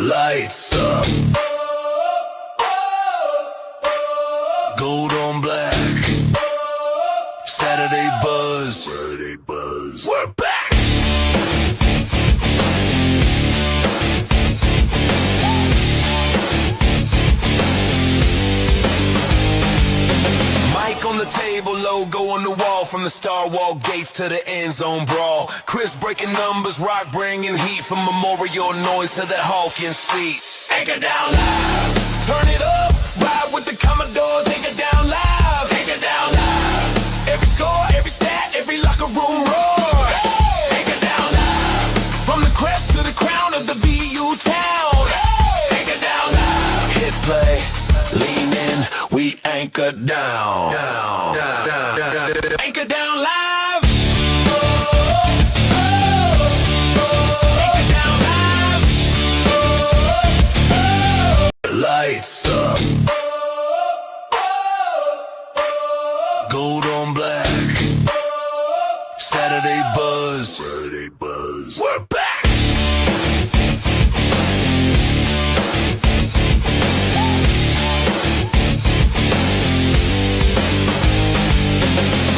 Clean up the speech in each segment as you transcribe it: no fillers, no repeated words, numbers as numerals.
Lights up. Gold on black. Saturday buzz. We're back. Mic on the table, logo on the wall. From the Star Wall gates to the end zone brawl. Chris breaking numbers, rock bringing heat. From memorial noise to that Hawkins seat. Anchor down live, turn it up. Ride with the Commodores, anchor down live. Anchor down live. Every score, every stat, every locker room roar. Anchor down live. From the crest to the crown of the VU town. Anchor down live. Hit play, lean in, we anchor down. Anchor down live. Anchor down live. Lights up. Gold on black. Saturday buzz. We're back.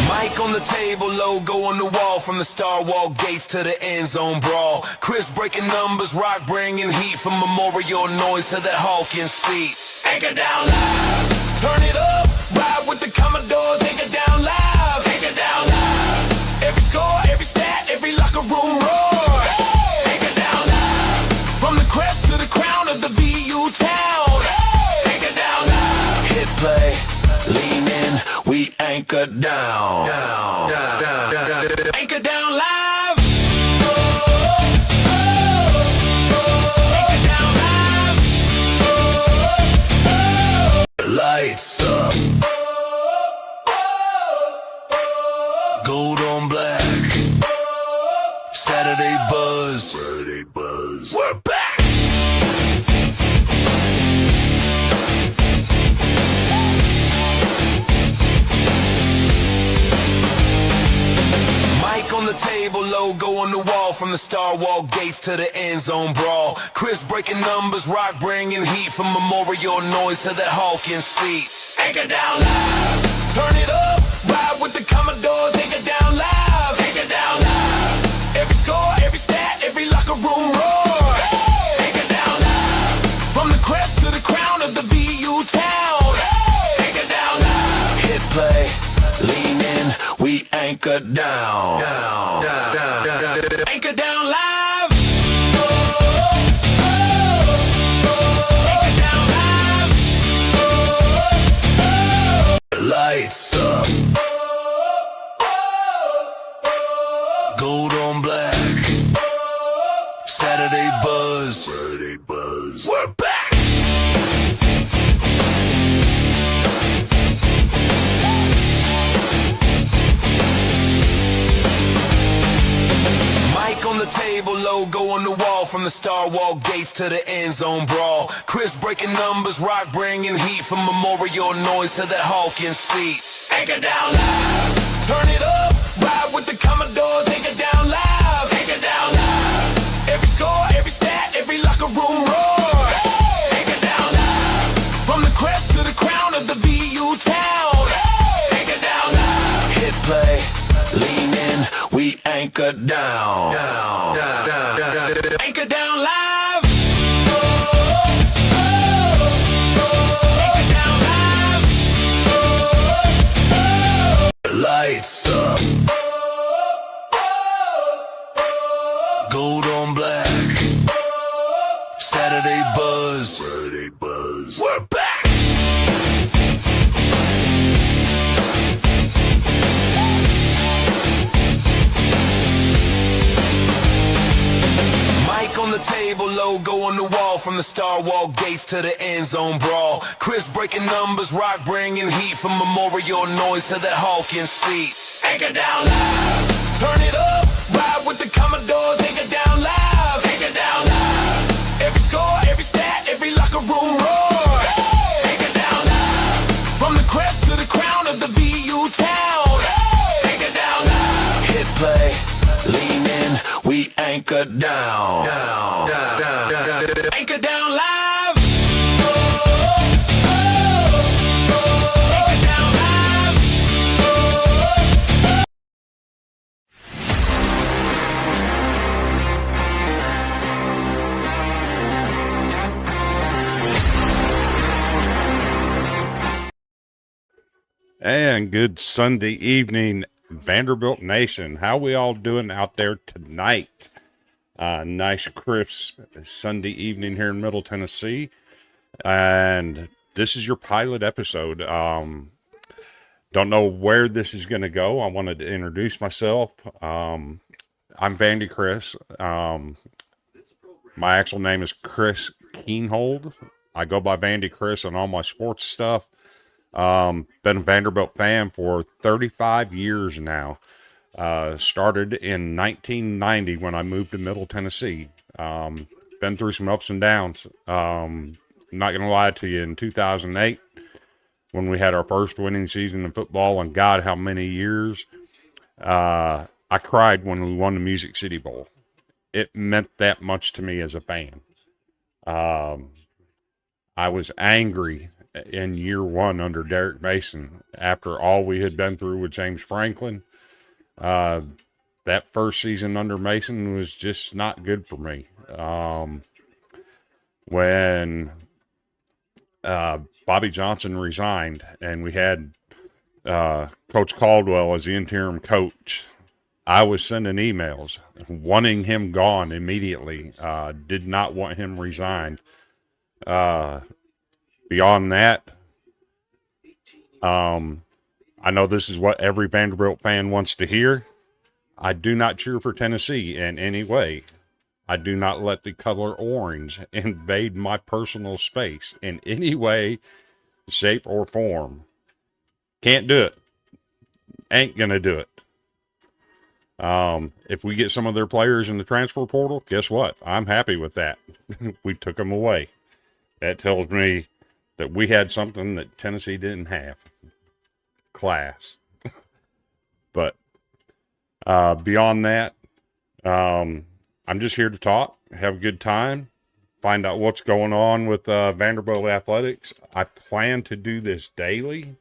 Mic on the table, logo on the wall. From the Star Wall gates to the end zone brawl. Chris breaking numbers, rock bringing heat. From memorial noise to that Hawkins seat. Anchor down live, turn it up. Ride with the Commodores, anchor down live. Anchor down live. Every score, every stat, every locker room roar. Anchor down live. From the crest to the crown of the VU town. Anchor down live. Hit play, lean in, we anchor down. Anchor down live. Anchor down live. Lights up. Gold on black. Saturday buzz. We're back. Mic on the table, logo on the wall. From the Star Wall gates to the end zone brawl. Chris breaking numbers, rock bringing heat. From memorial noise to that Hawkins seat. Anchor down live, turn it up. Ride with the Commodores, anchor down live. Anchor down live. Every score, every stat, every locker room roar. Anchor down live. From the crest to the crown of the VU town. Anchor down live. Hit play, lean in, we anchor down. Anchor down live. Anchor down live. Lights up. Gold on black. Saturday buzz. We're back. Mic on the table, logo on the wall. From the Star Wall gates to the end zone brawl. Chris breaking numbers, rock bringing heat. From memorial noise to that Hawkins seat. Anchor down live, turn it up. Ride with the Commodores, anchor down live. Anchor down live. Every score, every stat, every locker room roar. Anchor down live. From the crest to the crown of the VU town. Anchor down live. Hit play, lean in, we anchor down. Anchor down live. Anchor down live. Lights up. Gold on black. Saturday buzz. We're back. Mic on the table, logo on the wall. From the Star Wall gates to the end zone brawl. Chris breaking numbers, rock bringing heat. From memorial noise to that Hawkins seat. Anchor down live, turn it up. Ride with the Commodores, anchor down live. Anchor down live. Every score, every stat, every locker room roar. Anchor down live. From the crest to the crown of the VU town. Anchor down live. Hit play, lean in, we anchor down. Anchor down live. Anchor down live. And good Sunday evening, Vanderbilt Nation. How we all doing out there tonight? Nice crisp Sunday evening here in Middle Tennessee. And this is your pilot episode. Don't know where this is going to go. I wanted to introduce myself. I'm Vandy Chris. My actual name is Chris Keenhold. I go by Vandy Chris on all my sports stuff. Been a Vanderbilt fan for 35 years now. Started in 1990 when I moved to Middle Tennessee. Been through some ups and downs. Not going to lie to you, in 2008, when we had our first winning season in football, and God, how many years, I cried when we won the Music City Bowl. It meant that much to me as a fan. I was angry in year one under Derek Mason after all we had been through with James Franklin. That first season under Mason was just not good for me. When Bobby Johnson resigned and we had Coach Caldwell as the interim coach, I was sending emails wanting him gone immediately. Did not want him resigned. Beyond that, I know this is what every Vanderbilt fan wants to hear. I do not cheer for Tennessee in any way. I do not let the color orange invade my personal space in any way, shape, or form. Can't do it. Ain't gonna do it. If we get some of their players in the transfer portal, guess what? I'm happy with that. We took them away. That tells me that we had something that Tennessee didn't have. Class. But beyond that, I'm just here to talk, have a good time, find out what's going on with Vanderbilt athletics. I plan to do this daily.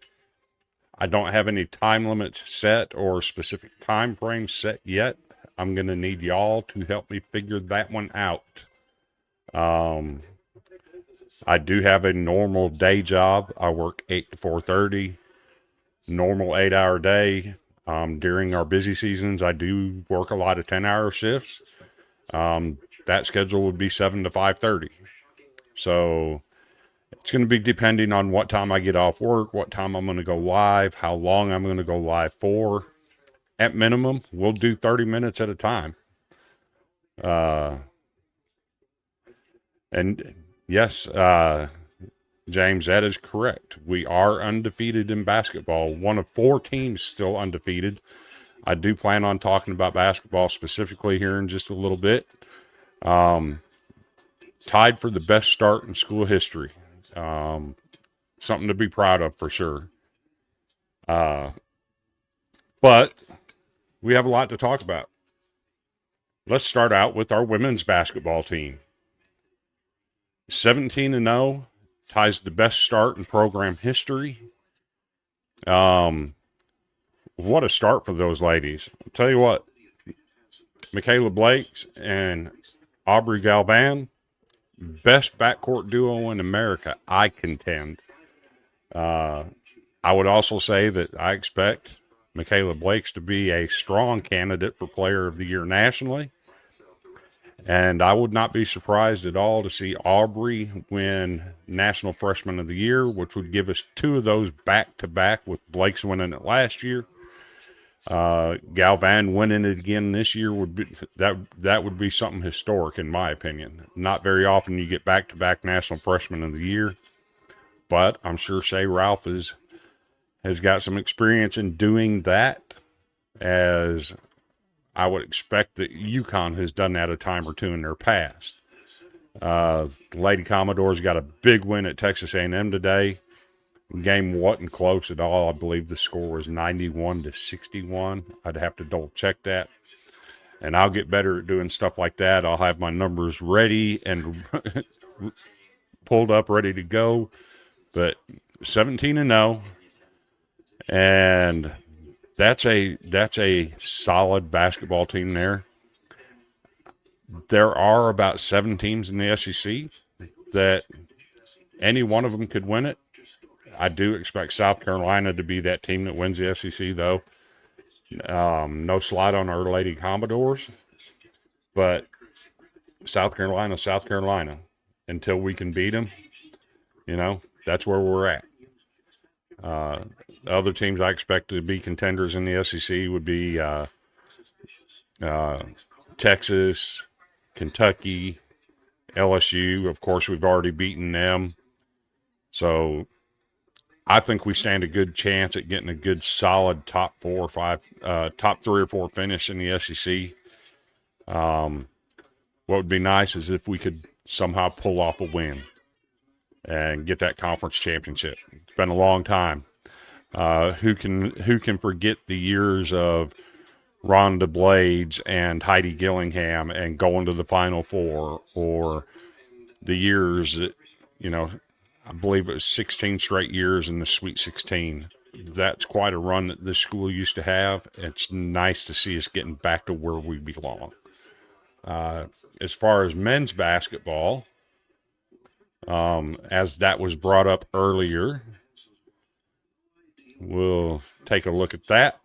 I don't have any time limits set or specific time frames set yet. I'm going to need y'all to help me figure that one out. I do have a normal day job. I work 8 to 4:30, normal 8-hour day. During our busy seasons, I do work a lot of 10-hour shifts. That schedule would be 7 to 5:30. So it's going to be depending on what time I get off work, what time I'm going to go live, how long I'm going to go live for. At minimum, we'll do 30 minutes at a time. And yes, James, that is correct. We are undefeated in basketball. One of 4 teams still undefeated. I do plan on talking about basketball specifically here in just a little bit. Tied for the best start in school history. Something to be proud of for sure. But we have a lot to talk about. Let's start out with our women's basketball team. 17-0, ties the best start in program history. What a start for those ladies. I'll tell you what, Michaela Blakes and Aubrey Galvan, best backcourt duo in America, I contend. I would also say that I expect Michaela Blakes to be a strong candidate for Player of the Year nationally. And I would not be surprised at all to see Aubrey win National Freshman of the Year, which would give us 2 of those back-to-back, with Blake's winning it last year. Galvan winning it again this year would be that would be something historic in my opinion. Not very often you get back-to-back National Freshman of the Year, but I'm sure Shay Ralph has got some experience in doing that, as I would expect that UConn has done that a time or two in their past. Lady Commodores got a big win at Texas A&M today. Game wasn't close at all. I believe the score was 91-61. I'd have to double check that. and I'll get better at doing stuff like that. I'll have my numbers ready and pulled up, ready to go. But 17-0, and that's a solid basketball team there. There are about 7 teams in the SEC that any one of them could win it. I do expect South Carolina to be that team that wins the SEC, though. No slide on our Lady Commodores, but South Carolina, until we can beat them, that's where we're at. Other teams I expect to be contenders in the SEC would be Texas, Kentucky, LSU. Of course, we've already beaten them. So I think we stand a good chance at getting a good solid top 3 or 4 finish in the SEC. What would be nice is if we could somehow pull off a win and get that conference championship. It's been a long time. Who can forget the years of Rhonda Blades and Heidi Gillingham and going to the Final Four, or the years that, I believe it was 16 straight years in the Sweet 16. That's quite a run that this school used to have. It's nice to see us getting back to where we belong. As far as men's basketball, as that was brought up earlier, we'll take a look at that.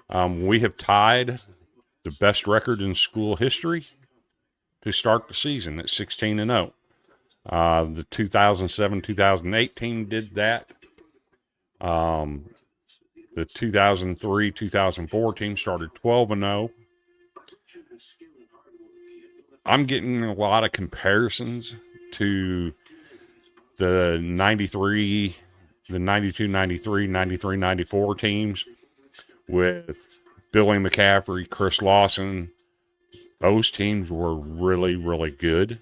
We have tied the best record in school history to start the season at 16-0. The 2007-2008 team did that. The 2003-2004 team started 12-0. I'm getting a lot of comparisons to the 93, the 92-93, 93-94 teams with Billy McCaffrey, Chris Lawson. Those teams were really, really good.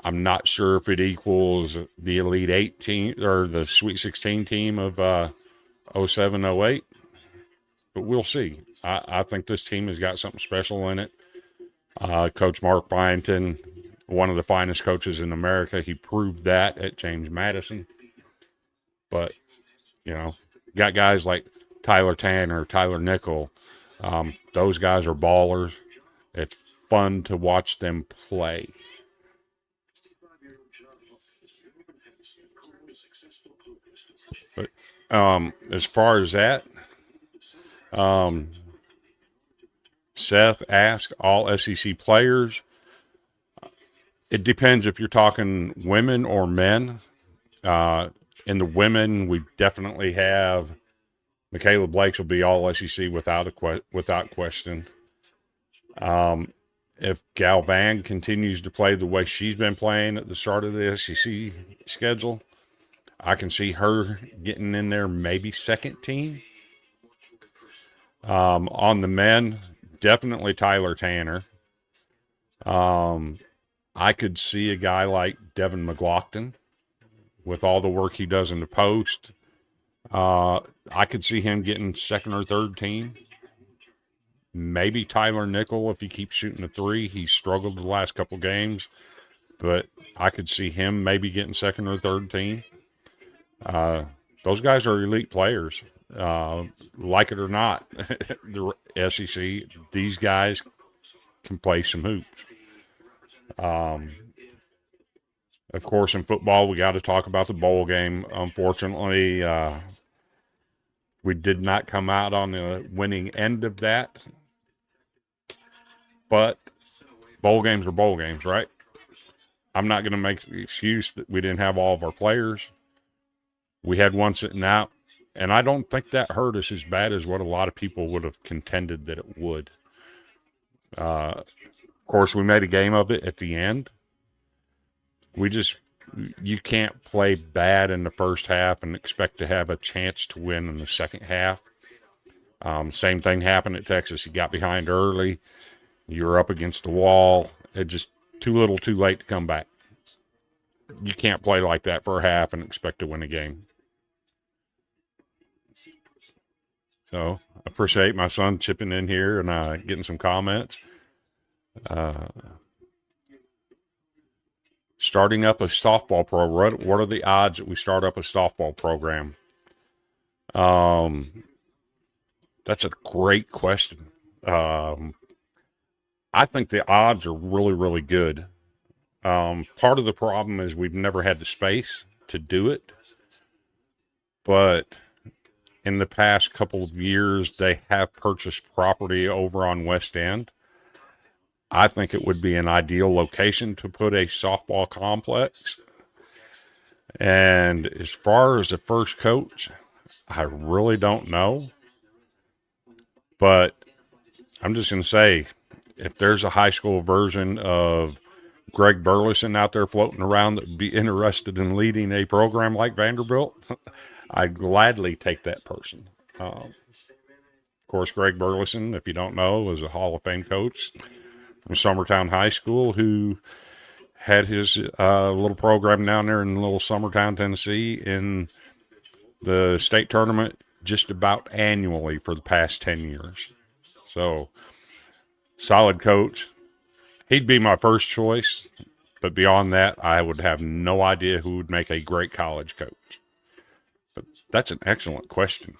I'm not sure if it equals the Elite 8 team or the Sweet 16 team of 07-08, but we'll see. I think this team has got something special in it. Coach Mark Byington, one of the finest coaches in America, he proved that at James Madison. But, got guys like Tyler Tanner, Tyler Nickel. Those guys are ballers. It's fun to watch them play. But as far as that, Seth asked all SEC players. It depends if you're talking women or men. In the women, we definitely have Michaela Blakes will be all SEC without question. If Galvan continues to play the way she's been playing at the start of the SEC schedule, I can see her getting in there, maybe second team. On the men, definitely Tyler Tanner. I could see a guy like Devin McLaughlin with all the work he does in the post. I could see him getting second or third team. Maybe Tyler Nickel if he keeps shooting the three. He's struggled the last couple games, but I could see him maybe getting second or third team. Those guys are elite players. Like it or not, the SEC, these guys can play some hoops. Of course, in football, we got to talk about the bowl game. Unfortunately, we did not come out on the winning end of that. But bowl games are bowl games, right? I'm not going to make the excuse that we didn't have all of our players. We had one sitting out, and I don't think that hurt us as bad as what a lot of people would have contended that it would. Of course, we made a game of it at the end. You can't play bad in the first half and expect to have a chance to win in the second half. Same thing happened at Texas. You got behind early. You were up against the wall. It just too little too late to come back. You can't play like that for a half and expect to win a game. So I appreciate my son chipping in here and getting some comments. Starting up a softball program. What are the odds that we start up a softball program? That's a great question. I think the odds are really, really good. Part of the problem is we've never had the space to do it, but in the past couple of years, they have purchased property over on West End. I think it would be an ideal location to put a softball complex. And as far as the first coach, I really don't know. But I'm just going to say, if there's a high school version of Greg Burleson out there floating around that would be interested in leading a program like Vanderbilt, I'd gladly take that person. Of course, Greg Burleson, if you don't know, was a Hall of Fame coach from Summertown High School who had his little program down there in little Summertown, Tennessee, in the state tournament just about annually for the past 10 years. So, solid coach. He'd be my first choice, but beyond that, I would have no idea who would make a great college coach. But that's an excellent question.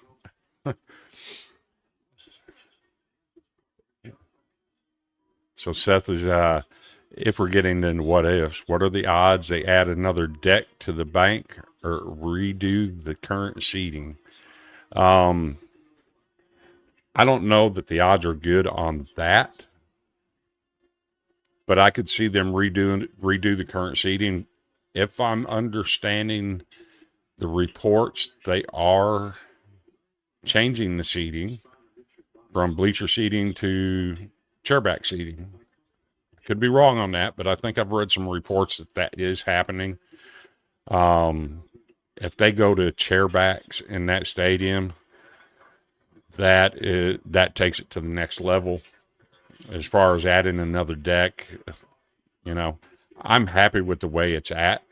So Seth is, if we're getting into what ifs, what are the odds they add another deck to the bank or redo the current seating? I don't know that the odds are good on that, but I could see them redo the current seating. If I'm understanding the reports, they are changing the seating from bleacher seating to chairback seating. Could be wrong on that, but I think I've read some reports that is happening. If they go to chairbacks in that stadium, that takes it to the next level. As far as adding another deck, I'm happy with the way it's at,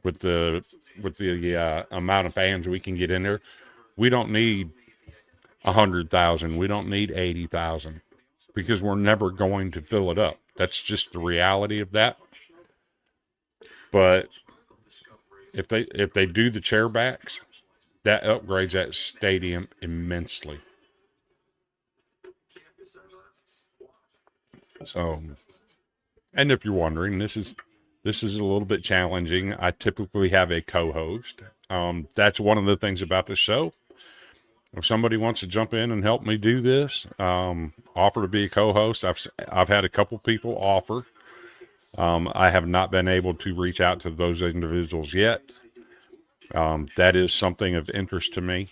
with the amount of fans we can get in there. We don't need 100,000. We don't need 80,000 because we're never going to fill it up. That's just the reality of that. But if they do the chairbacks, that upgrades that stadium immensely. So, and if you're wondering, this is a little bit challenging. I typically have a co-host. That's one of the things about the show. If somebody wants to jump in and help me do this, offer to be a co-host. I've had a couple people offer. I have not been able to reach out to those individuals yet. That is something of interest to me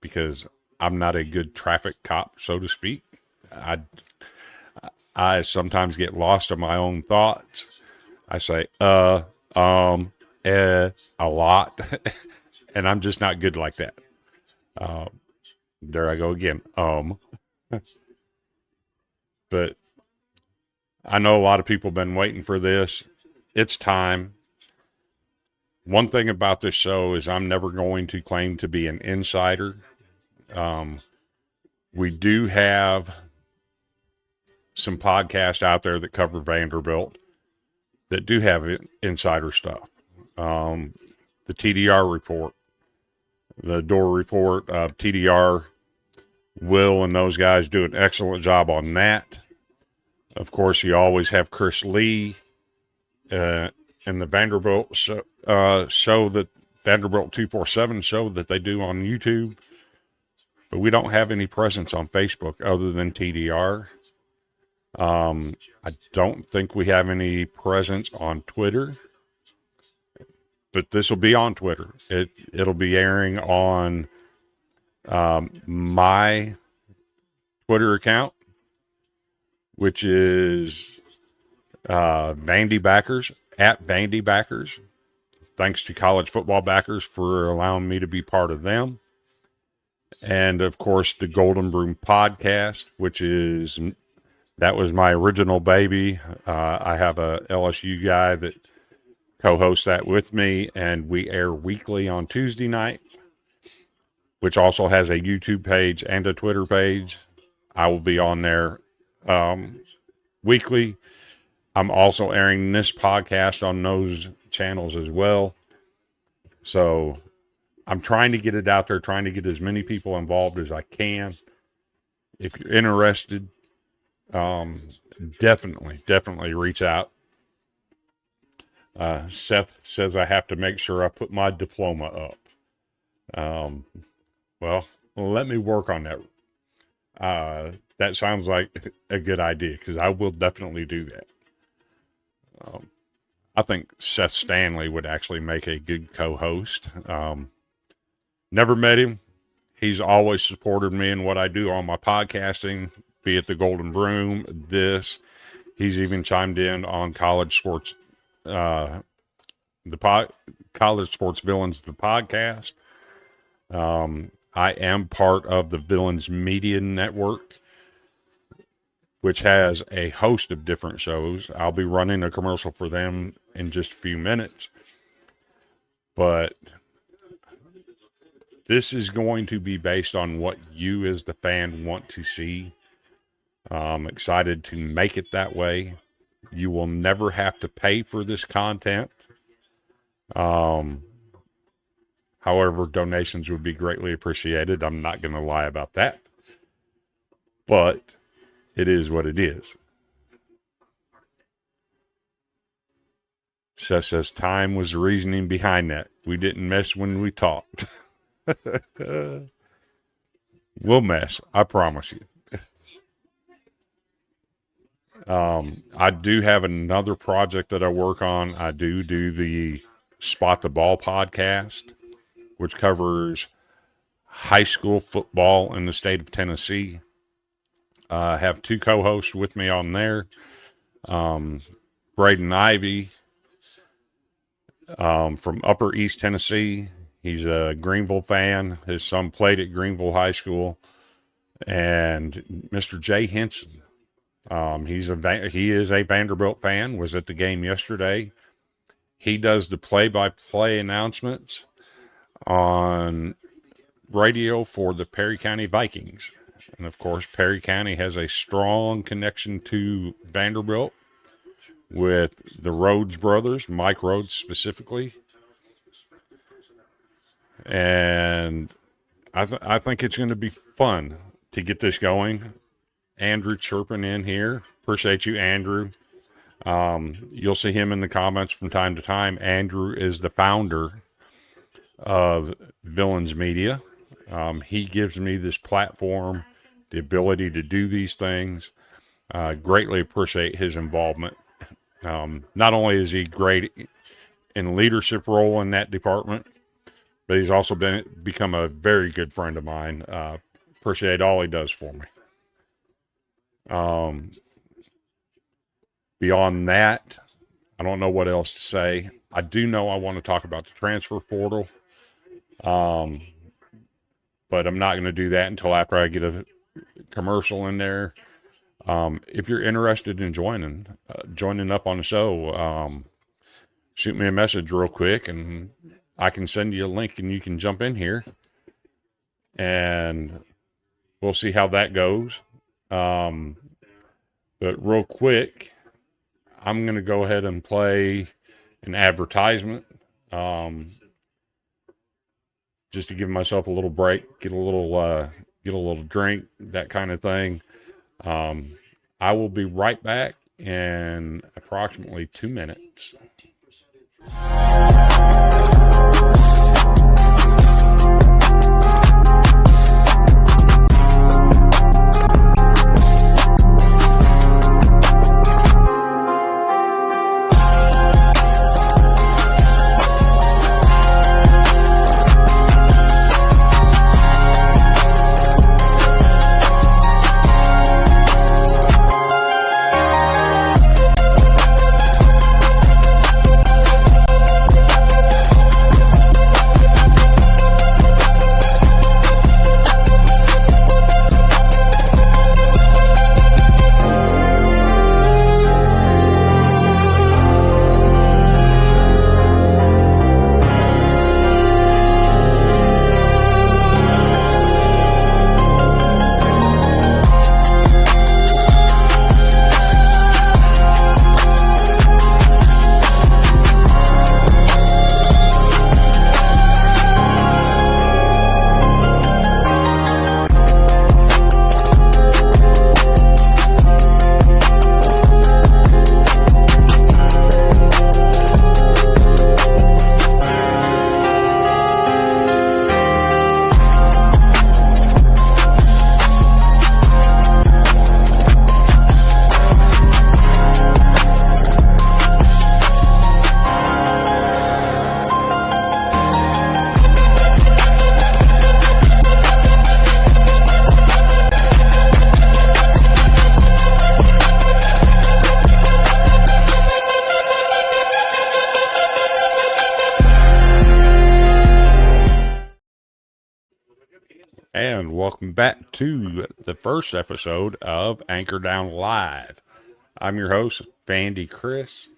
because I'm not a good traffic cop, so to speak. I sometimes get lost in my own thoughts. I say, a lot, and I'm just not good like that. There I go again. But I know a lot of people have been waiting for this. It's time. One thing about this show is I'm never going to claim to be an insider. We do have some podcasts out there that cover Vanderbilt that do have insider stuff. The TDR report, the Door report, TDR, Will and those guys do an excellent job on that. Of course, you always have Chris Lee and the Vanderbilt show that Vanderbilt 247 show that they do on YouTube. But we don't have any presence on Facebook other than TDR. I don't think we have any presence on Twitter, but this will be on Twitter. It'll be airing on my Twitter account, which is Vandy Backers, at Vandy Backers. Thanks to College Football Backers for allowing me to be part of them. And, of course, the Golden Broom Podcast, that was my original baby. I have a LSU guy that co-hosts that with me, and we air weekly on Tuesday night which also has a YouTube page and a Twitter page. I will be on there weekly. I'm also airing this podcast on those channels as well. So I'm trying to get it out there, trying to get as many people involved as I can. If you're interested, definitely reach out. Seth says I have to make sure I put my diploma up. Well, let me work on that. That sounds like a good idea, because I will definitely do that. I think Seth Stanley would actually make a good co-host. Never met him. He's always supported me in what I do on my podcasting, be it the Golden Broom, this. He's even chimed in on College Sports, College Sports Villains, the podcast. I am part of the Villains Media Network, which has a host of different shows. I'll be running a commercial for them in just a few minutes. But this is going to be based on what you as the fan want to see. I'm excited to make it that way. You will never have to pay for this content. However, donations would be greatly appreciated. I'm not going to lie about that. But it is what it is. Seth says time was the reasoning behind that. We didn't mess when we talked. We'll mess. I promise you. I do have another project that I work on. I do the Spot the Ball podcast, which covers high school football in the state of Tennessee. I have two co-hosts with me on there. Braden Ivy from Upper East Tennessee. He's a Greenville fan. His son played at Greenville High School. And Mr. Jay Henson. He is a Vanderbilt fan, was at the game yesterday. He does the play-by-play announcements on radio for the Perry County Vikings. And of course, Perry County has a strong connection to Vanderbilt with the Rhodes brothers, Mike Rhodes specifically. And I think it's going to be fun to get this going. Andrew chirping in here. Appreciate you, Andrew. You'll see him in the comments from time to time. Andrew is the founder of Villains Media. He gives me this platform, the ability to do these things. Greatly appreciate his involvement. Not only is he great in leadership role in that department, but he's also become a very good friend of mine. Appreciate all he does for me. Beyond that, I don't know what else to say. I do know I want to talk about the transfer portal. But I'm not going to do that until after I get a commercial in there. If you're interested in joining up on the show, shoot me a message real quick and I can send you a link and you can jump in here and we'll see how that goes. But real quick, I'm going to go ahead and play an advertisement, just to give myself a little break, get a little drink, that kind of thing. I will be right back in approximately 2 minutes. and welcome back to the first episode of Anchor Down Live. I'm your host, Vandy Chris,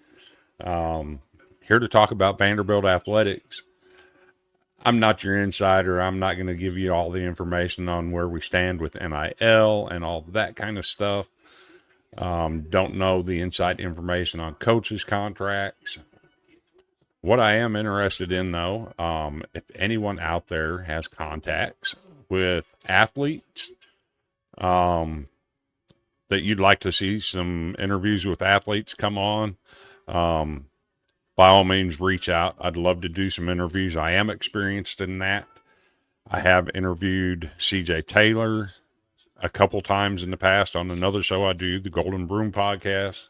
here to talk about Vanderbilt athletics. I'm not your insider. I'm not going to give you all the information on where we stand with NIL and all that kind of stuff. Don't know the inside information on coaches' contracts. What I am interested in, though, if anyone out there has contacts with athletes, that you'd like to see some interviews with athletes come on, by all means, reach out. I'd love to do some interviews. I am experienced in that. I have interviewed CJ Taylor a couple times in the past on another show I do, the Golden Broom podcast.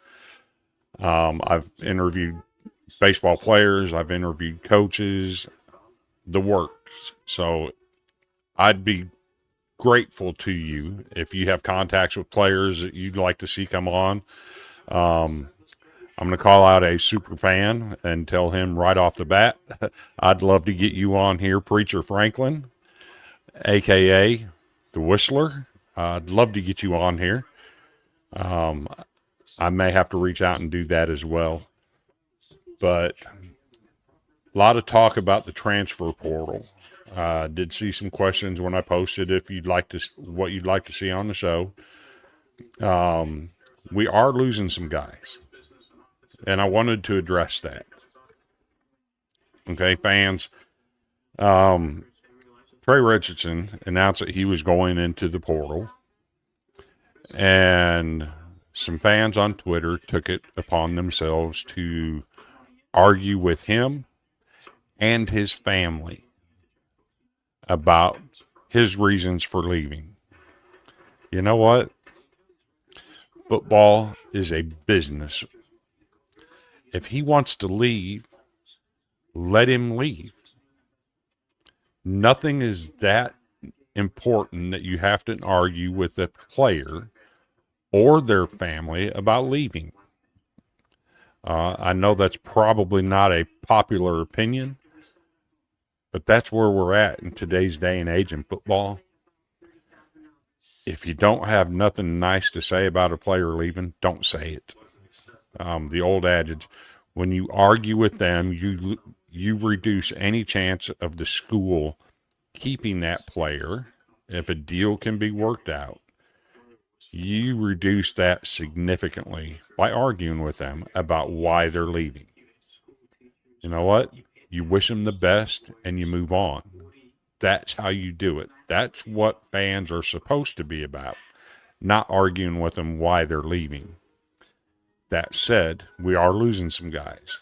I've interviewed baseball players. I've interviewed coaches, the works. So I'd be grateful to you if you have contacts with players that you'd like to see come on. I'm going to call out a super fan and tell him right off the bat, I'd love to get you on here, Preacher Franklin, a.k.a. the Whistler. I'd love to get you on here. I may have to reach out and do that as well. But a lot of talk about the transfer portal. Did see some questions when I posted if you'd like to, what you'd like to see on the show. We are losing some guys. And I wanted to address that. Okay, fans. Trey Richardson announced that he was going into the portal. And some fans on Twitter took it upon themselves to argue with him and his family about his reasons for leaving. You know what? Football is a business. If he wants to leave, let him leave. Nothing is that important that you have to argue with a player or their family about leaving. I know that's probably not a popular opinion, but that's where we're at in today's day and age in football. If you don't have nothing nice to say about a player leaving, don't say it. The old adage, when you argue with them, you reduce any chance of the school keeping that player. If a deal can be worked out, you reduce that significantly by arguing with them about why they're leaving. You know what? You wish them the best and you move on. That's how you do it. That's what fans are supposed to be about, not arguing with them why they're leaving. That said, we are losing some guys.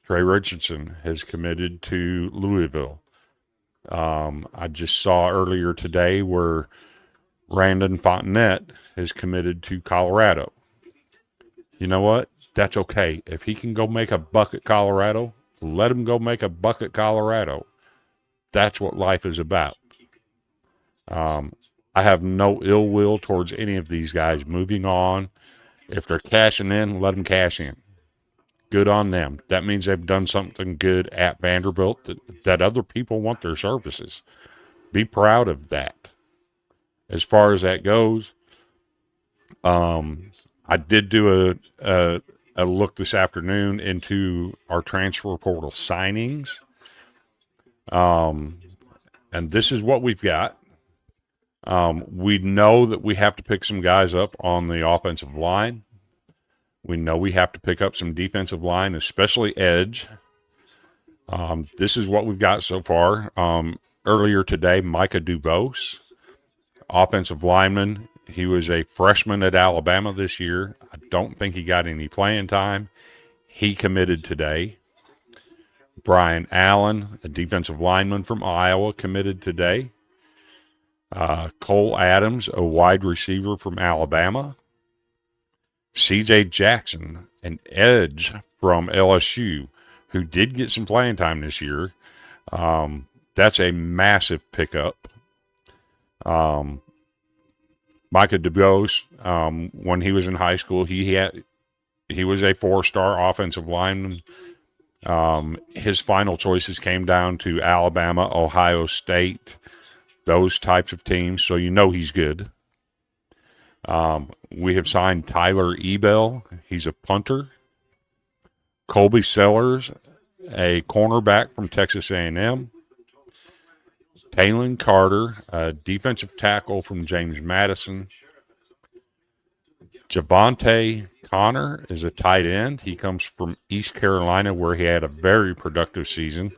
Trey Richardson has committed to Louisville. I just saw earlier today where Randon Fontenette has committed to Colorado. You know what? That's okay. If he can go make a buck at Colorado, let him go make a buck at Colorado. That's what life is about. I have no ill will towards any of these guys moving on. If they're cashing in, let them cash in. Good on them. That means they've done something good at Vanderbilt that other people want their services. Be proud of that. As far as that goes, I did do a look this afternoon into our transfer portal signings. And this is what we've got. We know that we have to pick some guys up on the offensive line. We know we have to pick up some defensive line, especially edge. This is what we've got so far. Earlier today, Micah Dubose, offensive lineman. He was a freshman at Alabama this year. I don't think he got any playing time. He committed today. Brian Allen, a defensive lineman from Iowa, committed today. Cole Adams, a wide receiver from Alabama. C.J. Jackson, an edge from LSU, who did get some playing time this year. That's a massive pickup. Micah Dubose, when he was in high school, he was a 4-star offensive lineman. His final choices came down to Alabama, Ohio State, those types of teams, so you know he's good. We have signed Tyler Ebel. He's a punter. Colby Sellers, a cornerback from Texas A&M. Talon Carter, a defensive tackle from James Madison. Javante Connor is a tight end. He comes from East Carolina, where he had a very productive season.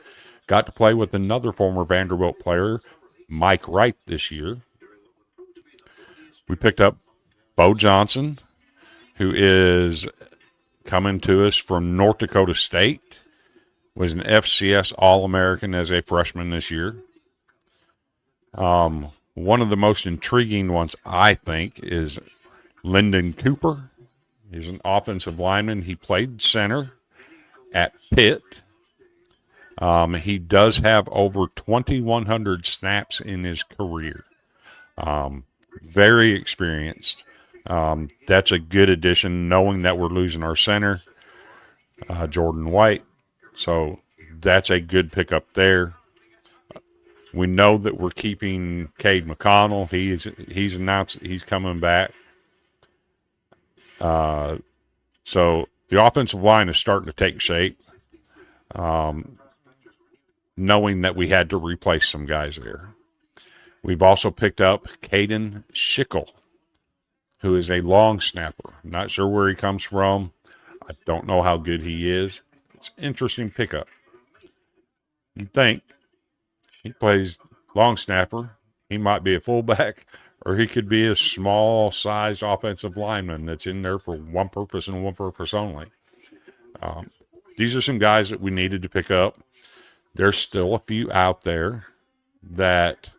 Got to play with another former Vanderbilt player, Mike Wright, this year. We picked up Bo Johnson, who is coming to us from North Dakota State. Was an FCS All-American as a freshman this year. One of the most intriguing ones, I think, is Lyndon Cooper. He's an offensive lineman. He played center at Pitt. He does have over 2,100 snaps in his career. Very experienced. That's a good addition, knowing that we're losing our center, Jordan White. So that's a good pickup there. We know that we're keeping Cade McConnell. He's announced he's coming back. So the offensive line is starting to take shape, knowing that we had to replace some guys there. We've also picked up Caden Schickel, who is a long snapper. Not sure where he comes from. I don't know how good he is. It's an interesting pickup. You'd think he plays long snapper. He might be a fullback, or he could be a small-sized offensive lineman that's in there for one purpose and one purpose only. These are some guys that we needed to pick up. There's still a few out there that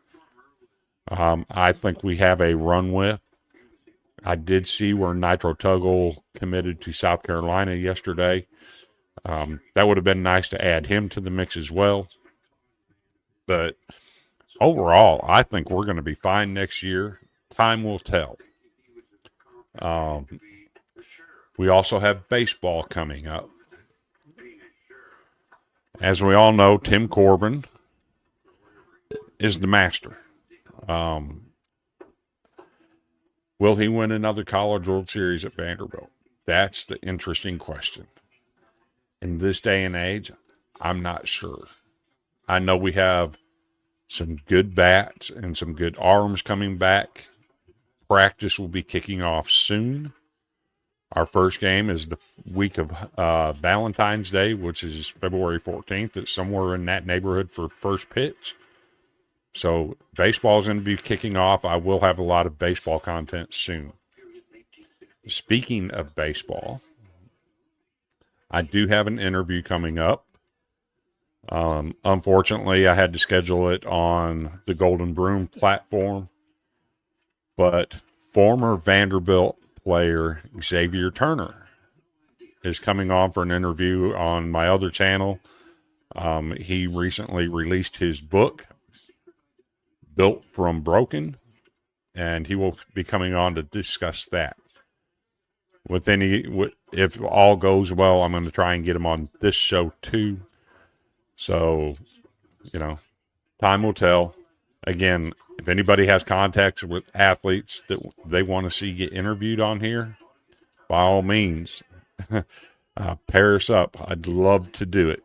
I think we have a run with. I did see where Nitro Tuggle committed to South Carolina yesterday. That would have been nice to add him to the mix as well. But overall, I think we're going to be fine next year. Time will tell. We also have baseball coming up. As we all know, Tim Corbin is the master. Will he win another College World Series at Vanderbilt? That's the interesting question. In this day and age, I'm not sure. I know we have some good bats and some good arms coming back. Practice will be kicking off soon. Our first game is the week of Valentine's Day, which is February 14th. It's somewhere in that neighborhood for first pitch. So baseball is going to be kicking off. I will have a lot of baseball content soon. Speaking of baseball, I do have an interview coming up. Unfortunately, I had to schedule it on the Golden Broom platform, but former Vanderbilt player Xavier Turner is coming on for an interview on my other channel. He recently released his book, Built from Broken, and he will be coming on to discuss that. If all goes well, I'm going to try and get him on this show too. So, time will tell. Again, if anybody has contacts with athletes that they want to see get interviewed on here, by all means, pair us up. I'd love to do it.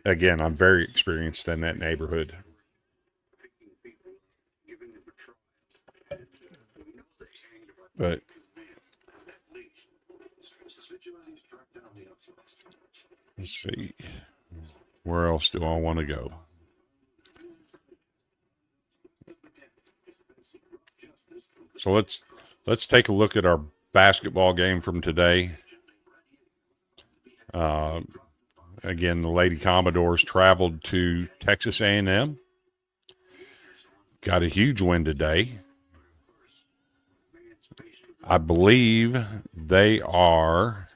Again, I'm very experienced in that neighborhood. But let's see. Where else do I want to go? So let's take a look at our basketball game from today. Again, the Lady Commodores traveled to Texas A&M. Got a huge win today. I believe they are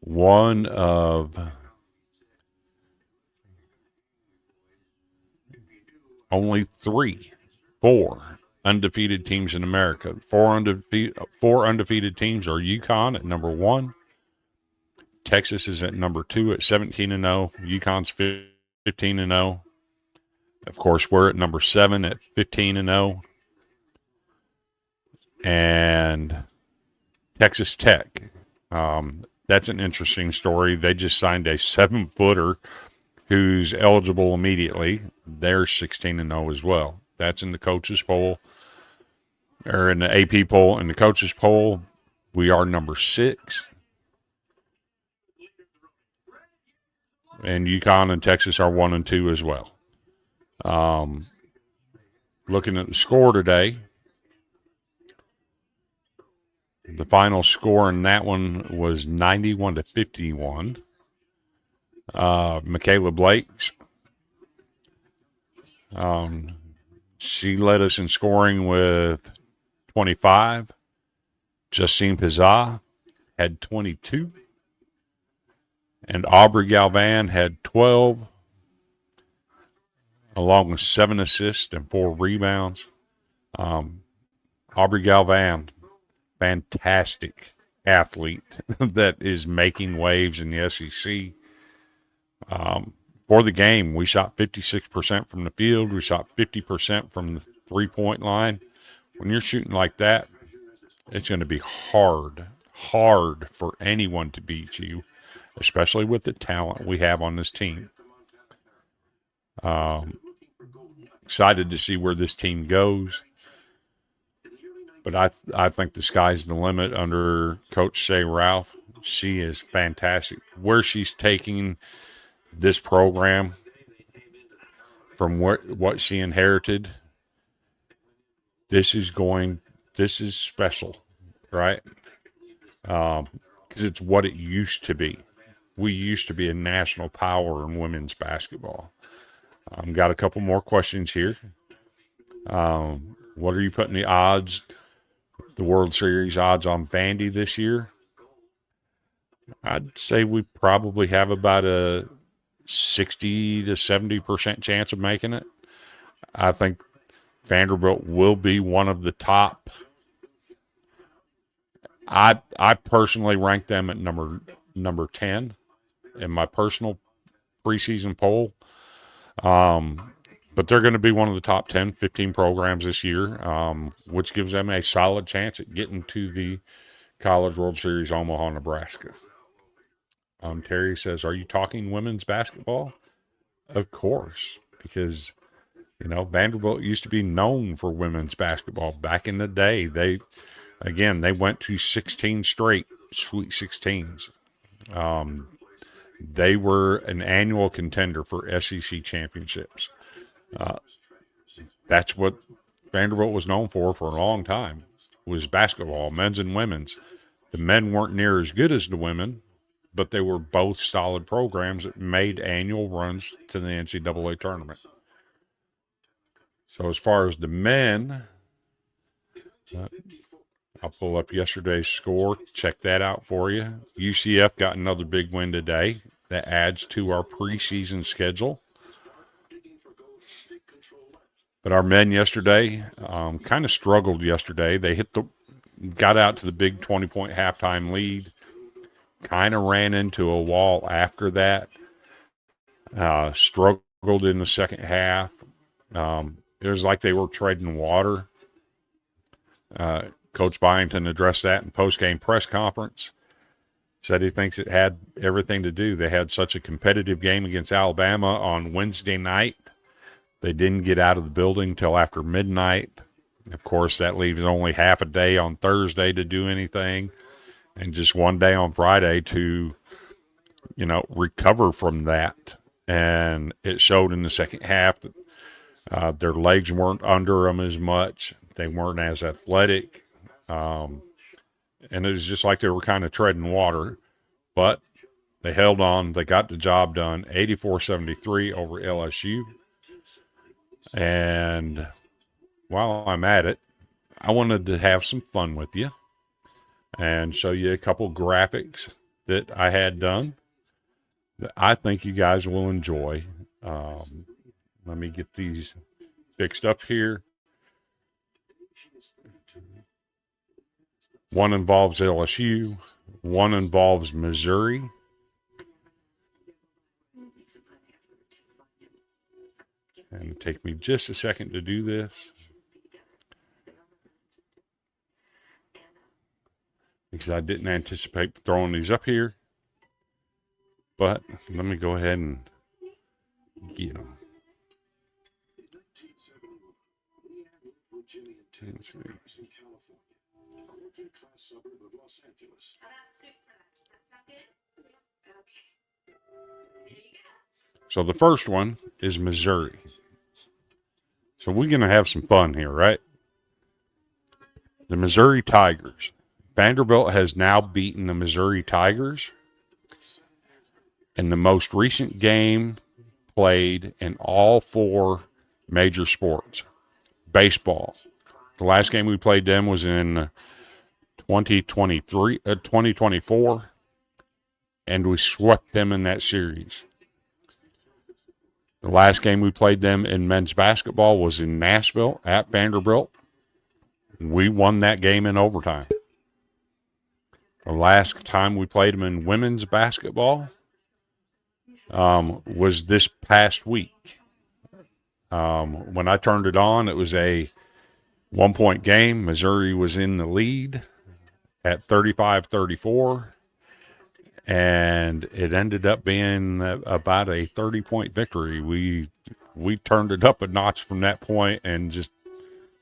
one of only four undefeated teams in America. Four undefeated teams are UConn at number 1. Texas is at number 2 at 17-0. UConn's 15-0. Of course, we're at number 7 at 15-0. And Texas Tech. That's an interesting story. They just signed a 7-footer who's eligible immediately. They're 16-0 as well. That's in the coaches poll, or in the AP poll. In the coaches poll, we are number 6. And UConn and Texas are 1 and 2 as well. Looking at the score today, the final score in that one was 91-51. Michaela Blake's. She led us in scoring with 25. Justine Pizza had 22. And Aubrey Galvan had 12, along with 7 assists and 4 rebounds. Aubrey Galvan, fantastic athlete that is making waves in the SEC. For the game, we shot 56% from the field. We shot 50% from the three-point line. When you're shooting like that, it's going to be hard for anyone to beat you, especially with the talent we have on this team. Excited to see where this team goes. But I think the sky's the limit under Coach Shea Ralph. She is fantastic. Where she's taking this program from what she inherited, this is special, right? Because it's what it used to be. We used to be a national power in women's basketball. Got a couple more questions here. What are you putting the odds, the World Series odds on Vandy this year? I'd say we probably have about a 60 to 70% chance of making it. I think Vanderbilt will be one of the top. I personally rank them at number 10 in my personal preseason poll. But they're going to be one of the top 10, 15 programs this year, which gives them a solid chance at getting to the College World Series Omaha, Nebraska. Terry says, are you talking women's basketball? Of course, because, Vanderbilt used to be known for women's basketball. Back in the day, they went to 16 straight Sweet 16s. They were an annual contender for SEC championships. That's what Vanderbilt was known for a long time, was basketball, men's and women's. The men weren't near as good as the women, but they were both solid programs that made annual runs to the NCAA tournament. So as far as the men, I'll pull up yesterday's score, check that out for you. UCF got another big win today. That adds to our preseason schedule. But our men yesterday kind of struggled yesterday. They got out to the big 20-point halftime lead, kind of ran into a wall after that, struggled in the second half. It was like they were treading water. Coach Byington addressed that in post-game press conference. Said he thinks it had everything to do. They had such a competitive game against Alabama on Wednesday night. They didn't get out of the building till after midnight. Of course, that leaves only half a day on Thursday to do anything, and just one day on Friday to, recover from that. And it showed in the second half that their legs weren't under them as much. They weren't as athletic. And it was just like they were kind of treading water. But they held on. They got the job done, 84-73 over LSU. And while I'm at it, I wanted to have some fun with you and show you a couple graphics that I had done that I think you guys will enjoy. Let me get these fixed up here. One involves LSU. One involves Missouri. And it'll take me just a second to do this, because I didn't anticipate throwing these up here. But let me go ahead and get them. So the first one is Missouri. So we're going to have some fun here, right? The Missouri Tigers. Vanderbilt has now beaten the Missouri Tigers in the most recent game played in all four major sports. Baseball. The last game we played them was in 2024, and we swept them in that series. The last game we played them in men's basketball was in Nashville at Vanderbilt. We won that game in overtime. The last time we played them in women's basketball was this past week. When I turned it on, it was a 1-point game. Missouri was in the lead at 35-34, and it ended up being about a 30-point victory. We turned it up a notch from that point and just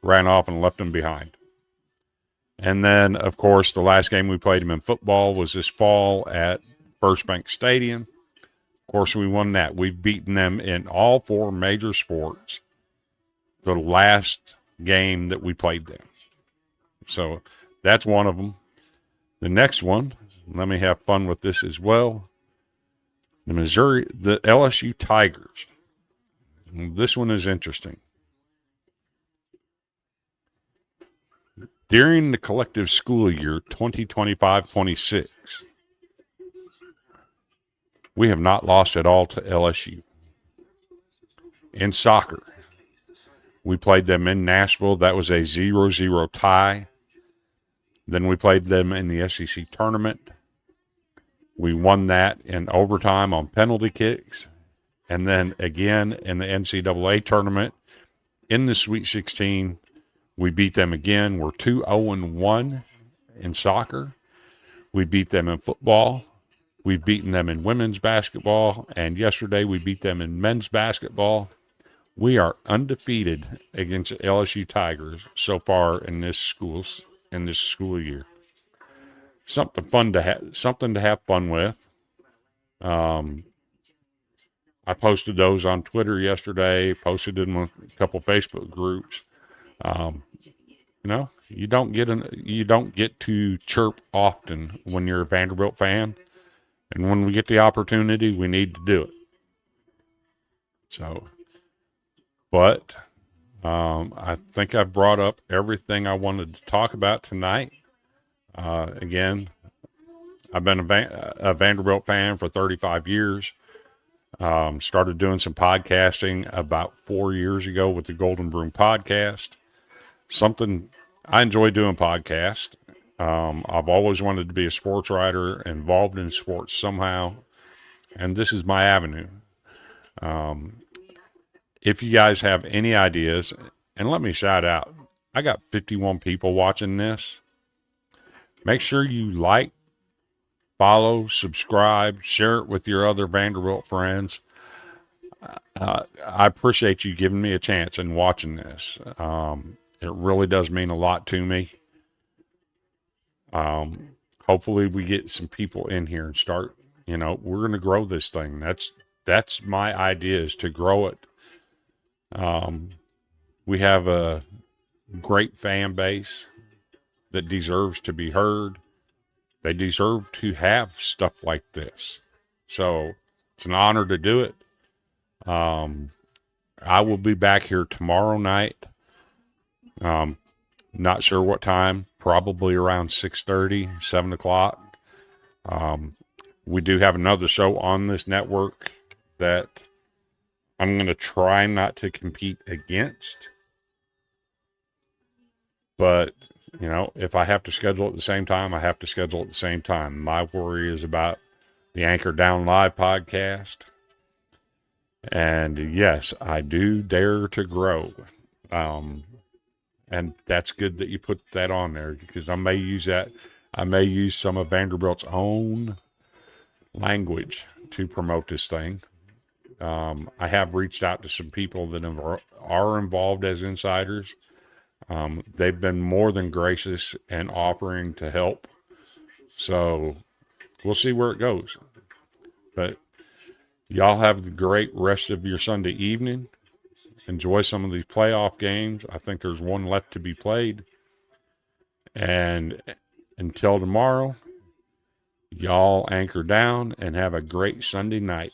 ran off and left them behind. And then, of course, the last game we played them in football was this fall at First Bank Stadium. Of course, we won that. We've beaten them in all four major sports the last game that we played them. So that's one of them. The next one, let me have fun with this as well. The LSU Tigers. This one is interesting. During the collective school year 2025-26, we have not lost at all to LSU. In soccer, we played them in Nashville. That was a 0-0 tie. Then we played them in the SEC tournament. We won that in overtime on penalty kicks. And then again in the NCAA tournament, in the Sweet 16, we beat them again. We're 2-0-1 in soccer. We beat them in football. We've beaten them in women's basketball. And yesterday we beat them in men's basketball. We are undefeated against the LSU Tigers so far in this school year. Something to have fun with. I posted those on Twitter yesterday. Posted in a couple Facebook groups. You don't get to chirp often when you're a Vanderbilt fan, and when we get the opportunity, we need to do it. So, but I think I've brought up everything I wanted to talk about tonight. Again, I've been a Vanderbilt fan for 35 years. Started doing some podcasting about 4 years ago with the Golden Broom podcast. Something I enjoy doing podcasts. I've always wanted to be a sports writer, involved in sports somehow, and this is my avenue. If you guys have any ideas, and let me shout out, I got 51 people watching this. Make sure you like, follow, subscribe, share it with your other Vanderbilt friends. I appreciate you giving me a chance and watching this. It really does mean a lot to me. Hopefully we get some people in here and start, we're going to grow this thing. That's my idea, is to grow it. We have a great fan base that deserves to be heard. They deserve to have stuff like this. So it's an honor to do it. I will be back here tomorrow night. Not sure what time, probably around 6:30, 7 o'clock. We do have another show on this network that I'm going to try not to compete against. But, if I have to schedule at the same time, I have to schedule at the same time. My worry is about the Anchor Down Live podcast. And yes, I do dare to grow. And that's good that you put that on there, because I may use that. I may use some of Vanderbilt's own language to promote this thing. I have reached out to some people that are involved as insiders. They've been more than gracious and offering to help. So we'll see where it goes. But y'all have the great rest of your Sunday evening. Enjoy some of these playoff games. I think there's one left to be played. And until tomorrow, y'all anchor down and have a great Sunday night.